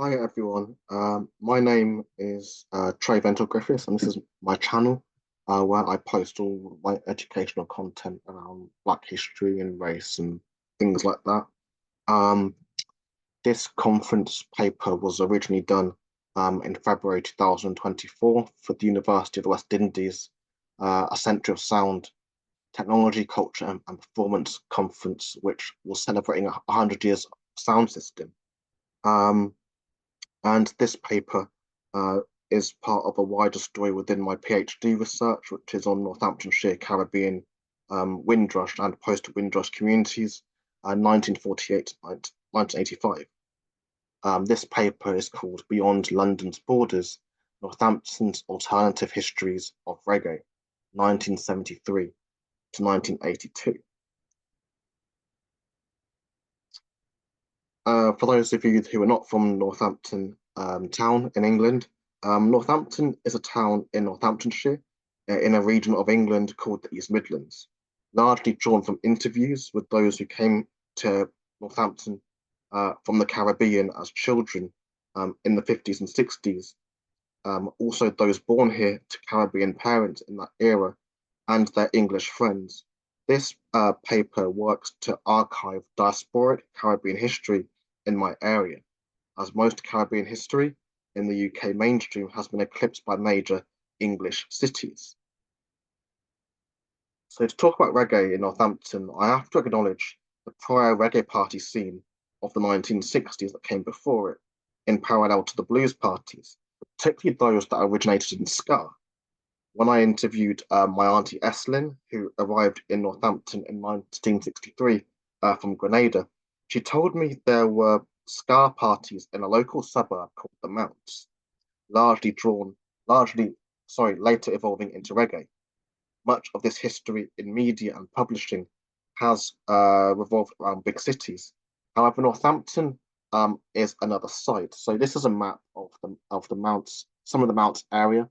Hi everyone. My name is Trey Ventour-Griffiths, and this is my channel where I post all my educational content around Black history and race and things like that. Um, this conference paper was originally done in February 2024 for the University of the West Indies, a Centre of Sound Technology, Culture and Performance conference, which was celebrating 100 years of sound system. Um, And this paper is part of a wider story within my PhD research, which is on Northamptonshire, Caribbean, Windrush and post-Windrush communities, 1948 to 1985. This paper is called Beyond London's Borders, Northampton's Alternative Histories of Reggae, 1973 to 1982. For those of you who are not from Northampton Town in England, Northampton is a town in Northamptonshire, in a region of England called the East Midlands, largely drawn from interviews with those who came to Northampton from the Caribbean as children in the 50s and 60s. Also, those born here to Caribbean parents in that era and their English friends. This paper works to archive diasporic Caribbean history in my area, as most Caribbean history in the UK mainstream has been eclipsed by major English cities. So to talk about reggae in Northampton, I have to acknowledge the prior reggae party scene of the 1960s that came before it, in parallel to the blues parties, particularly those that originated in ska. When I interviewed my auntie Eslin, who arrived in Northampton in 1963 from Grenada, she told me there were ska parties in a local suburb called the Mounts, later evolving into reggae. Much of this history in media and publishing has revolved around big cities. However, Northampton is another site. So this is a map of the Mounts, some of the Mounts area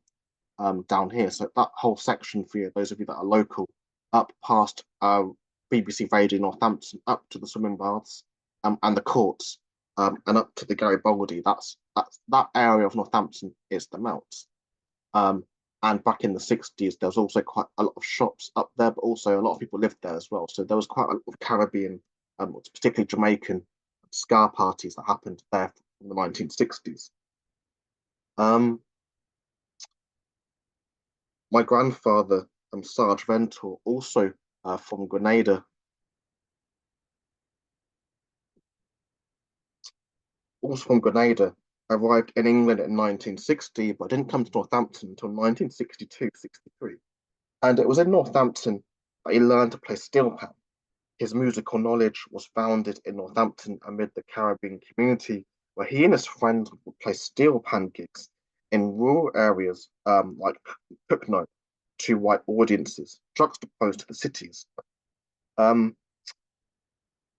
down here. So that whole section for you, those of you that are local, up past BBC Radio Northampton, up to the swimming baths and the courts, and up to the Garibaldi. That area of Northampton is the Mounts. And back in the 60s, there was also quite a lot of shops up there, but also a lot of people lived there as well. So there was quite a lot of Caribbean, particularly Jamaican ska parties that happened there in the 1960s. My grandfather, Sarge Ventour, also from Grenada, arrived in England in 1960, but didn't come to Northampton until 1962-63. And it was in Northampton that he learned to play steel pan. His musical knowledge was founded in Northampton amid the Caribbean community, where he and his friends would play steel pan gigs in rural areas like Pucknow to white audiences, juxtaposed to the cities. Um,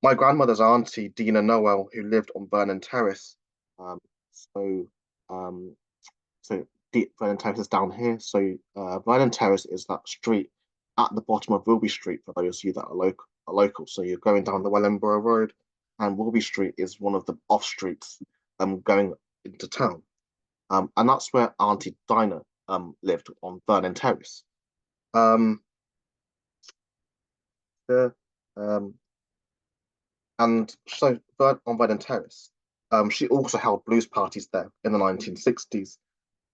my grandmother's auntie, Dina Noel, who lived on Vernon Terrace, um, so um, so Vernon Terrace is down here. So Vernon Terrace is that street at the bottom of Wilby Street for those of you that are local. So you're going down the Wellingborough Road, and Wilby Street is one of the off streets going into town. And that's where Auntie Dinah lived on Vernon Terrace. Um, the, um, and so on Vernon Terrace, she also held blues parties there in the 1960s.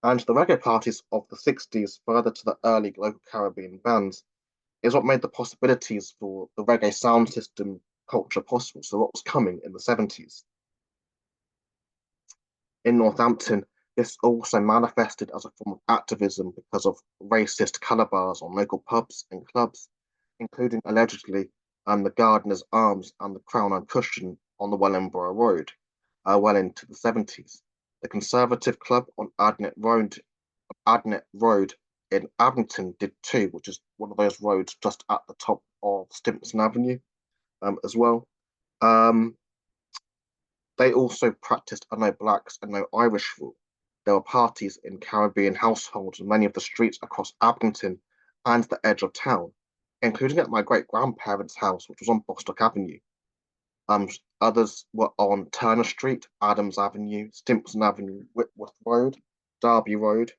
And the reggae parties of the 60s, further to the early local Caribbean bands, is what made the possibilities for the reggae sound system culture possible. So what was coming in the 70s. In Northampton, this also manifested as a form of activism because of racist colour bars on local pubs and clubs, including allegedly the Gardener's Arms and the Crown and Cushion on the Wellingborough Road, well into the 70s. The Conservative Club on Adnet Road in Abington did too, which is one of those roads just at the top of Stimpson Avenue as well. They also practiced a no blacks and no Irish rule. There were parties in Caribbean households in many of the streets across Abington and the edge of town, including at my great grandparents' house, which was on Bostock Avenue. Um, Others were on Turner Street, Adams Avenue, Stimpson Avenue, Whitworth Road, Derby Road,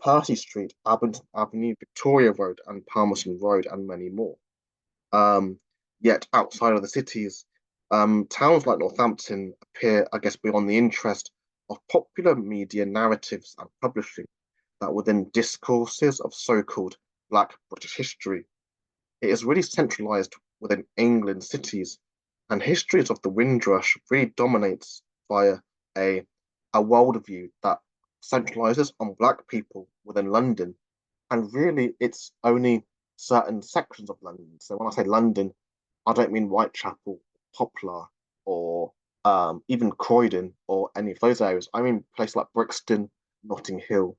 Percy Street, Abington Avenue, Victoria Road, and Palmerston Road, and many more. Um, Yet outside of the cities, towns like Northampton appear, I guess, beyond the interest of popular media narratives and publishing that within discourses of so-called Black British history. It is really centralized within England cities, and histories of the Windrush really dominates via a, a worldview that centralizes on Black people within London, and really it's only certain sections of London. So when I say London, I don't mean Whitechapel, Poplar, or even Croydon or any of those areas. I mean places like Brixton, Notting Hill,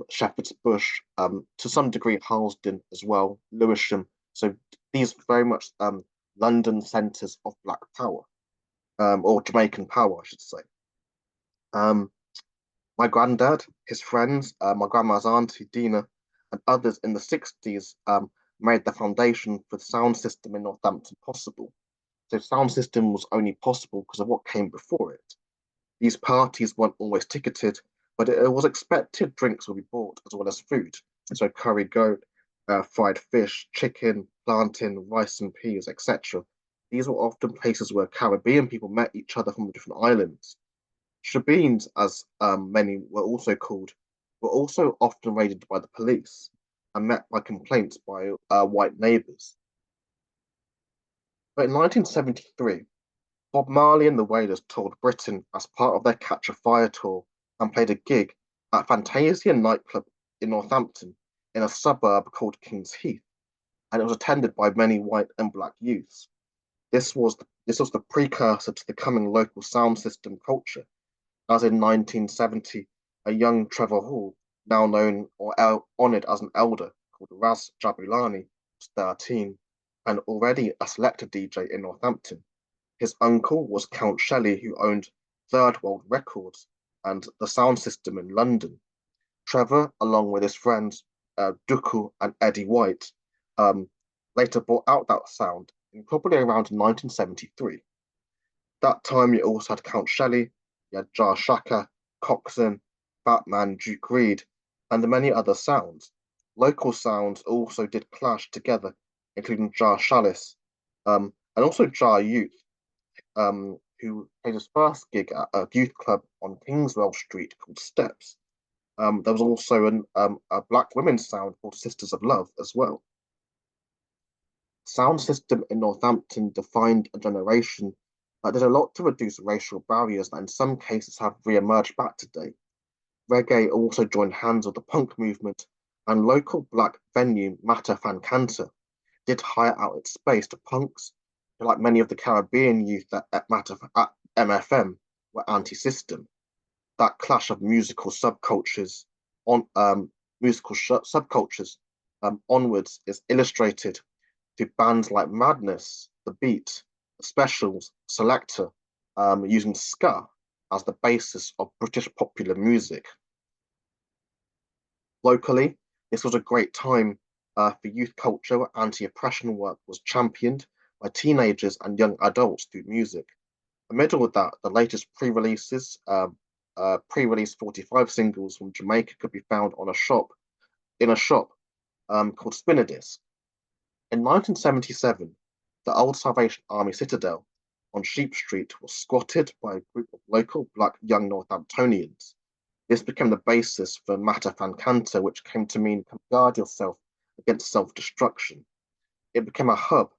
Shepherd's Bush, to some degree Harlesden as well, Lewisham. So these very much London centres of Black power, or Jamaican power, I should say. Um, my granddad, his friends, my grandma's auntie Dina, and others in the 60s made the foundation for the sound system in Northampton possible. So sound system was only possible because of what came before it. These parties weren't always ticketed, but it was expected drinks would be bought as well as food. So curry goat, fried fish, chicken, plantain, rice and peas, etc. These were often places where Caribbean people met each other from the different islands. Shebeens, as many were also called, were also often raided by the police and met by complaints by white neighbours. But in 1973, Bob Marley and the Wailers toured Britain as part of their Catch a Fire tour and played a gig at Fantasia nightclub in Northampton in a suburb called King's Heath, and it was attended by many white and black youths. This was the precursor to the coming local sound system culture, as in 1970, a young Trevor Hall, now known or honoured as an elder, called Raz Jabulani, was 13 and already a selector DJ in Northampton. His uncle was Count Shelley, who owned Third World Records and the sound system in London. Trevor, along with his friends Duku and Eddie White, um, later brought out that sound in probably around 1973. That time you also had Count Shelley, you had Jar Shaka, Coxon, Batman, Duke Reed, and many other sounds. Local sounds also did clash together, including Jar Chalice, and also Jar Youth, who played his first gig at a youth club on Kingswell Street called Steps. There was also a black women's sound called Sisters of Love as well. Sound system in Northampton defined a generation that did a lot to reduce racial barriers that in some cases have re-emerged back today. Reggae also joined hands with the punk movement, and local black venue Mata Fan Canter did hire out its space to punks, who, like many of the Caribbean youth at MFM, were anti-system. That clash of on subcultures onwards is illustrated through bands like Madness, The Beat, The Specials, Selector, using ska as the basis of British popular music. Locally, this was a great time for youth culture where anti-oppression work was championed by teenagers and young adults through music. Amid all of that, the latest pre-release 45 singles from Jamaica could be found in a shop called Spinadisc. In 1977, the Old Salvation Army Citadel on Sheep Street was squatted by a group of local black young Northamptonians. This became the basis for Mata Fan Canter, which came to mean guard yourself against self-destruction. It became a hub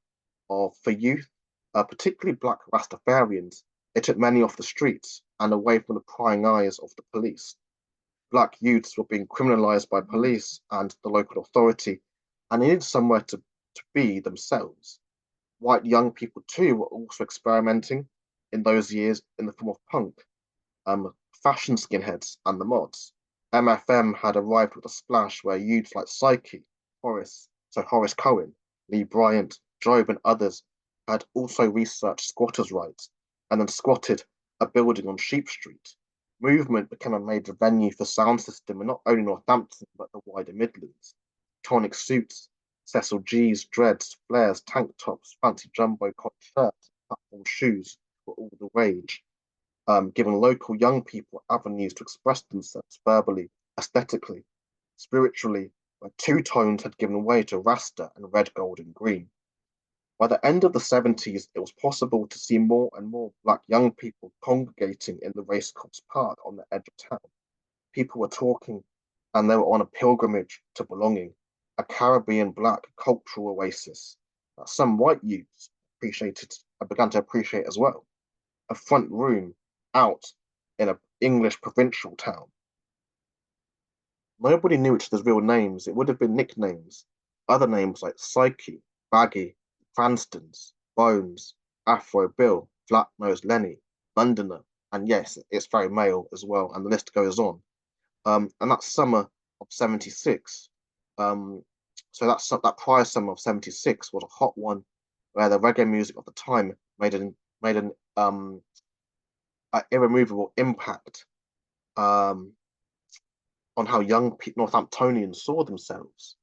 for youth, particularly black Rastafarians. It took many off the streets and away from the prying eyes of the police. Black youths were being criminalized by police and the local authority, and needed somewhere to be themselves. White young people too were also experimenting in those years in the form of punk, fashion skinheads, and the mods. MFM had arrived with a splash where youths like Psyche, Horace Cohen, Lee Bryant, Job, and others had also researched squatters' rights and then squatted a building on Sheep Street. Movement became a major venue for sound system in not only Northampton but the wider Midlands. Tonic suits, Cecil G's, dreads, flares, tank tops, fancy jumbo concerts, platform shoes were all the rage, giving local young people avenues to express themselves verbally, aesthetically, spiritually, where two tones had given way to Rasta and red, gold, and green. By the end of the 70s, it was possible to see more and more black young people congregating in the racecourse park on the edge of town. People were talking, and they were on a pilgrimage to belonging, a Caribbean black cultural oasis that some white youths appreciated and began to appreciate as well. A front room out in an English provincial town. Nobody knew each other's real names. It would have been nicknames. Other names like Psyche, Baggy, Cranstons, Bones, Afro Bill, Flat Nosed Lenny, Londoner, and yes, it's very male as well, and the list goes on. And that summer of 76. Um, so that prior summer of 76 was a hot one where the reggae music of the time made an irremovable impact um, on how young Northamptonians saw themselves.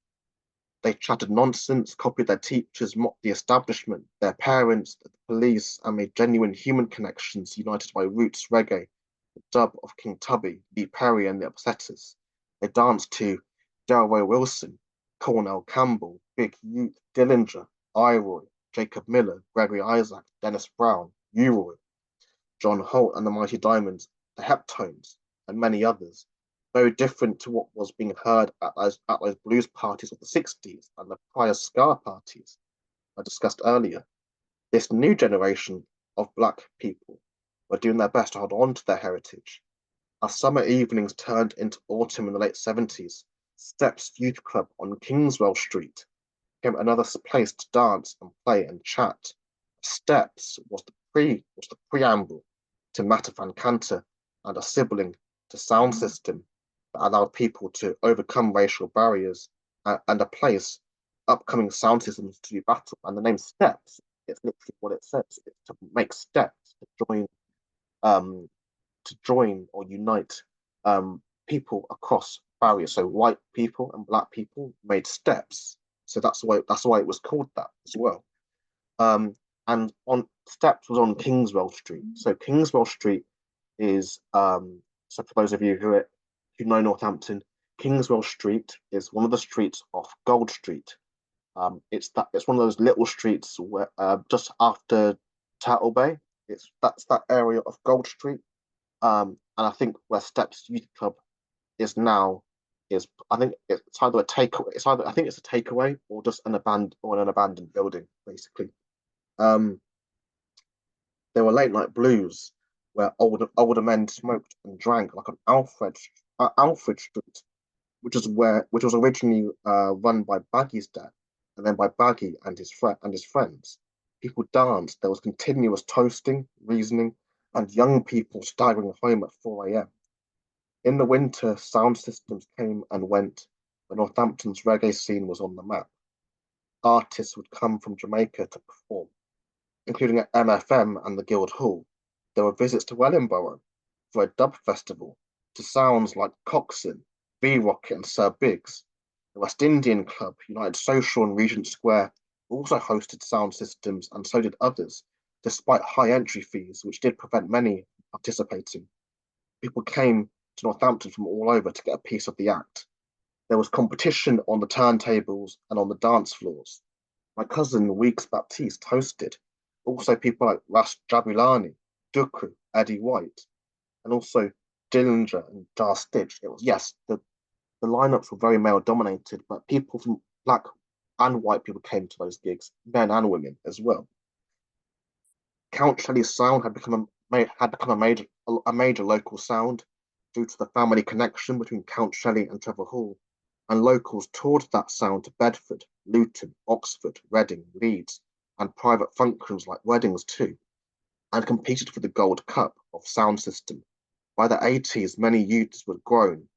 They chatted nonsense, copied their teachers, mocked the establishment, their parents, the police, and made genuine human connections united by roots reggae, the dub of King Tubby, Lee Perry, and the Upsetters. They danced to Delroy Wilson, Cornell Campbell, Big Youth, Dillinger, Iroy, Jacob Miller, Gregory Isaac, Dennis Brown, Uroy, John Holt and the Mighty Diamonds, the Heptones, and many others. Very different to what was being heard at those blues parties of the 60s and the prior ska parties I discussed earlier. This new generation of black people were doing their best to hold on to their heritage. As summer evenings turned into autumn in the late 70s, Steps Youth Club on Kingswell Street became another place to dance and play and chat. Steps was the preamble to Matafan Cantor and a sibling to Sound System that allowed people to overcome racial barriers and a place upcoming sound systems to do battle. And the name Steps, it's literally what it says. It's to make steps um, to join or unite people across barriers. So white people and black people made steps. So that's why it was called that as well. Um, and on Steps was on Kingswell Street. So Kingswell Street is so for those of you who know Northampton, Kingswell Street is one of the streets off Gold Street. It's one of those little streets where just after Turtle Bay. That's that area of Gold Street. And I think where Steps Youth Club is now is I think it's either a takeaway. It's either I think it's a takeaway or just an abandoned building, basically. Um, there were late night blues where older men smoked and drank like on Alfred Street, which was originally run by Baggy's dad, and then by Baggy and his friends. People danced. There was continuous toasting, reasoning, and young people staggering home at 4 a.m. In the winter, sound systems came and went, but Northampton's reggae scene was on the map. Artists would come from Jamaica to perform, including at MFM and the Guildhall. There were visits to Wellingborough for a dub festival, to sounds like Coxon, V-Rocket, and Sir Biggs. The West Indian Club, United Social, and Regent Square also hosted sound systems, and so did others, despite high entry fees, which did prevent many participating. People came to Northampton from all over to get a piece of the act. There was competition on the turntables and on the dance floors. My cousin Weeks Baptiste hosted. Also people like Ras Jabulani, Dukru, Eddie White, and also Dillinger and Jar Stitch. It was yes, the lineups were very male dominated, but people from black and white people came to those gigs, men and women as well. Count Shelley's sound had become a major local sound due to the family connection between Count Shelley and Trevor Hall, and locals toured that sound to Bedford, Luton, Oxford, Reading, Leeds, and private functions like weddings too, and competed for the Gold Cup of sound system. By the 80s, many youths were grown,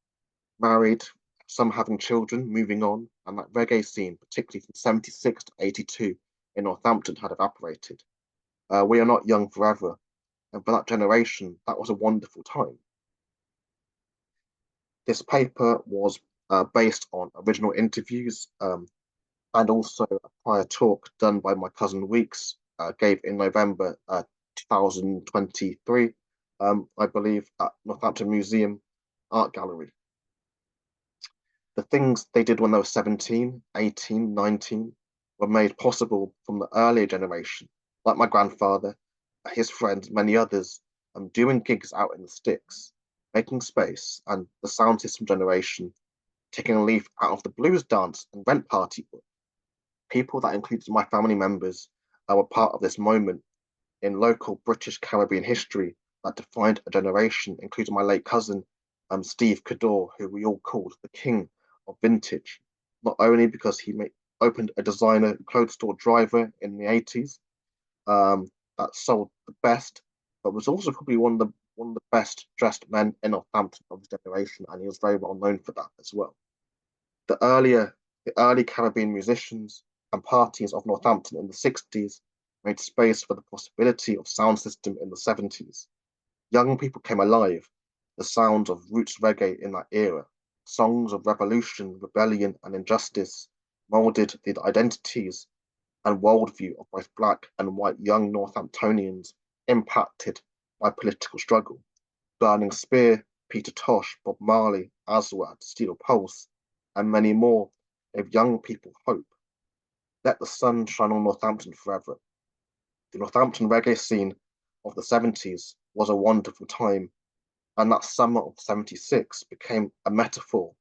married, some having children, moving on, and that reggae scene, particularly from 76 to 82 in Northampton, had evaporated. We are not young forever, and for that generation, that was a wonderful time. This paper was based on original interviews and also a prior talk done by my cousin Weeks gave in November 2023, I believe, at Northampton Museum Art Gallery. The things they did when they were 17, 18, 19 were made possible from the earlier generation, like my grandfather, his friends, many others, doing gigs out in the sticks, making space, and the sound system generation, taking a leaf out of the blues dance and rent party book. People that included my family members were part of this moment in local British Caribbean history that defined a generation, including my late cousin, Steve Cador, who we all called the king of vintage, not only because opened a designer clothes store driver in the 80s that sold the best, but was also probably one of the best dressed men in Northampton of his generation, and he was very well known for that as well. The early Caribbean musicians and parties of Northampton in the 60s made space for the possibility of sound system in the 70s. Young people came alive, the sounds of roots reggae in that era, songs of revolution, rebellion, and injustice molded the identities and worldview of both black and white young Northamptonians impacted by political struggle. Burning Spear, Peter Tosh, Bob Marley, Aswad, Steel Pulse, and many more gave young people hope. Let the sun shine on Northampton forever. The Northampton reggae scene of the 70s was a wonderful time, and that summer of 76 became a metaphor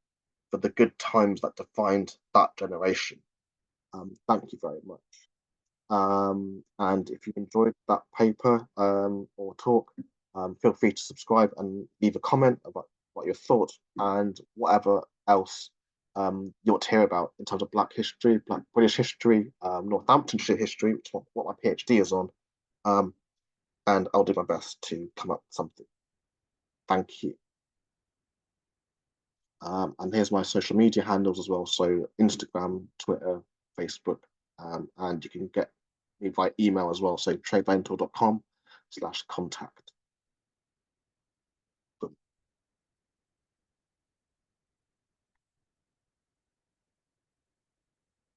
for the good times that defined that generation. Thank you very much. And if you enjoyed that paper or talk, feel free to subscribe and leave a comment about what your thoughts and whatever else you want to hear about in terms of Black history, Black British history, Northamptonshire history, which is what my PhD is on. And I'll do my best to come up with something. Thank you. And here's my social media handles as well. So Instagram, Twitter, Facebook, and you can get me by email as well. So treyventour.com/contact.